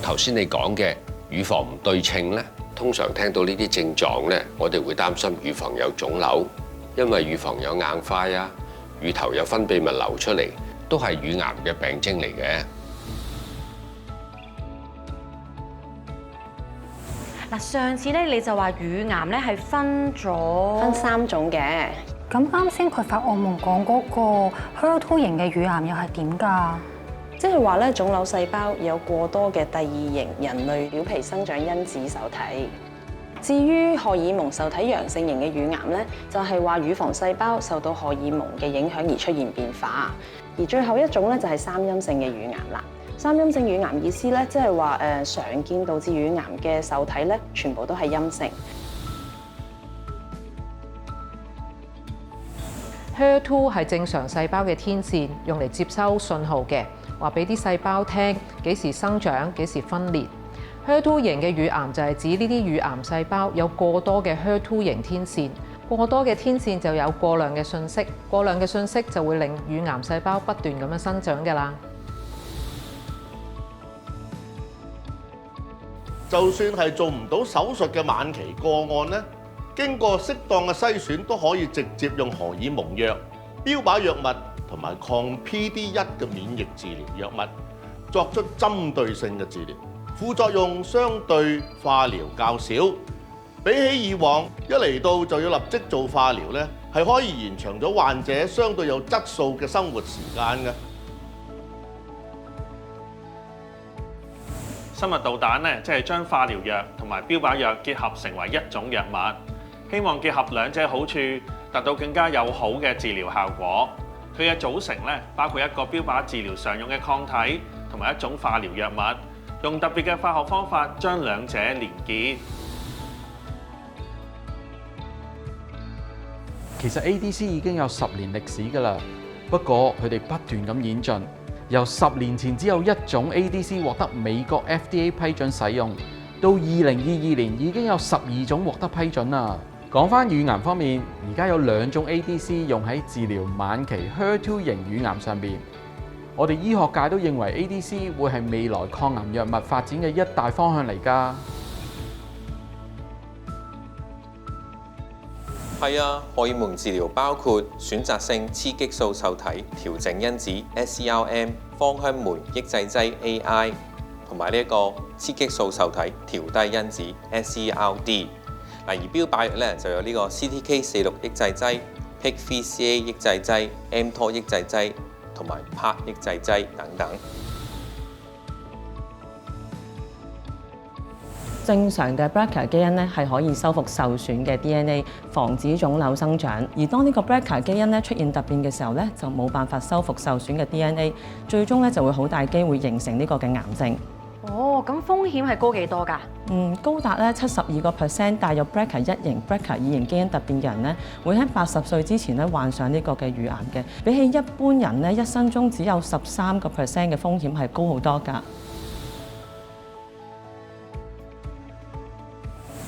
頭先你講嘅乳房唔對稱咧，通常聽到呢啲症狀咧，我哋會擔心乳房有腫瘤，因為乳房有硬塊啊，乳頭有分泌物流出嚟，都係乳癌嘅病徵嚟嘅。嗱，上次咧你就話乳癌咧係分3種嘅。咁啱先佢發惡夢講嗰個 HER2 型嘅乳癌又係點㗎？即係話咧，腫瘤細胞有過多嘅第二型人類表皮生長因子受體。至於荷爾蒙受體陽性型嘅乳癌咧，就係話乳房細胞受到荷爾蒙嘅影響而出現變化。而最後一種咧就係三陰性嘅乳癌啦。三陰性乳癌意思咧，即係話常見導致乳癌嘅受體咧，全部都係陰性。HER2 係正常細胞嘅天線，用嚟接收信號嘅，話俾啲細胞聽幾時生長、幾時分裂。HER2 型嘅乳癌就係指呢啲乳癌細胞有過多嘅 HER2 型天線，過多嘅天線就有過量嘅信息，過量嘅信息就會令乳癌細胞不斷咁樣生長㗎啦。就算係做唔到手術嘅晚期個案呢，經過適當嘅篩選，都可以直接用荷爾蒙藥、標靶藥物同埋抗 PD-1嘅免疫治療藥物作出針對性嘅治療，副作用相對化療較少。比起以往一嚟到就要立即做化療呢，係可以延長咗患者相對有質素嘅生活時間嘅。生物導彈咧，即係將化療藥同埋標靶藥結合成為一種藥物，希望結合兩者好處，達到更加友好嘅治療效果。佢嘅組成咧，包括一個標靶治療常用嘅抗體，同埋一種化療藥物，用特別嘅化學方法將兩者連結。其實 ADC 已經有10年歷史㗎啦，不過佢哋不斷咁演進。由10年前只有一種 ADC 獲得美國 FDA 批准使用，到2022年已經有12種獲得批准啦。講返乳癌方面，而家有2種 ADC 用喺治療晚期 HER2 型乳癌上邊。我哋醫學界都認為 ADC 會係未來抗癌藥物發展嘅一大方向嚟㗎。係啊，荷爾蒙治療包括選擇性雌激素受體調整因子 SCRM、芳香酶抑制劑 AI 同埋呢一個雌激素受體調低因子 SCRD。而標靶藥咧就有呢個 CDK46 抑制劑、PIK3CA 抑制劑、mTOR 抑制劑同埋 PARP 抑制劑等等。正常嘅 BRCA 基因咧係可以修復受損嘅 DNA， 防止腫瘤生長。而當呢個 BRCA 基因咧出現突變嘅時候咧，就冇辦法修復受損嘅 DNA， 最終咧就會好大機會形成呢個嘅癌症。哦，咁風險係高幾多㗎？高達咧72%帶有 BRCA 1型、BRCA 2型基因突變嘅人咧，會喺80歲之前咧患上呢個嘅乳癌嘅。比起一般人咧，一生中只有13%嘅風險係高好多㗎。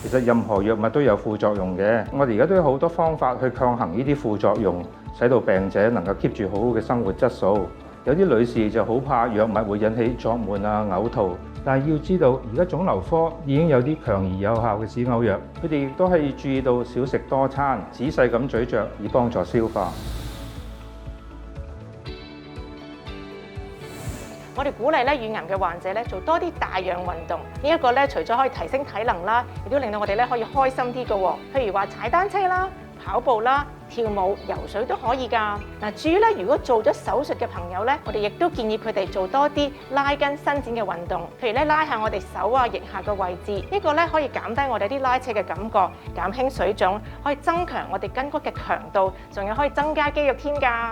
其實任何藥物都有副作用嘅，我哋而家都有好多方法去抗衡呢啲副作用，使到病者能夠 keep 住好好嘅生活質素。有啲女士就好怕藥物會引起作悶啊、嘔吐，但係要知道而家腫瘤科已經有啲強而有效嘅止嘔藥，佢哋亦都係要注意到少食多餐，仔細咁咀嚼以幫助消化。我哋鼓勵咧乳癌嘅患者咧做多啲大量運動，呢一個咧除咗可以提升體能啦，亦都令到我哋咧可以開心啲嘅喎。譬如話踩單車啦、跑步啦、跳舞、游水都可以㗎。嗱，至於咧如果做咗手術嘅朋友咧，我哋亦都建議佢哋做多啲拉筋伸展嘅運動，譬如咧拉下我哋手啊、腋下嘅位置，呢個咧可以減低我哋啲拉扯嘅感覺，減輕水腫，可以增強我哋筋骨嘅強度，仲有可以增加肌肉添㗎。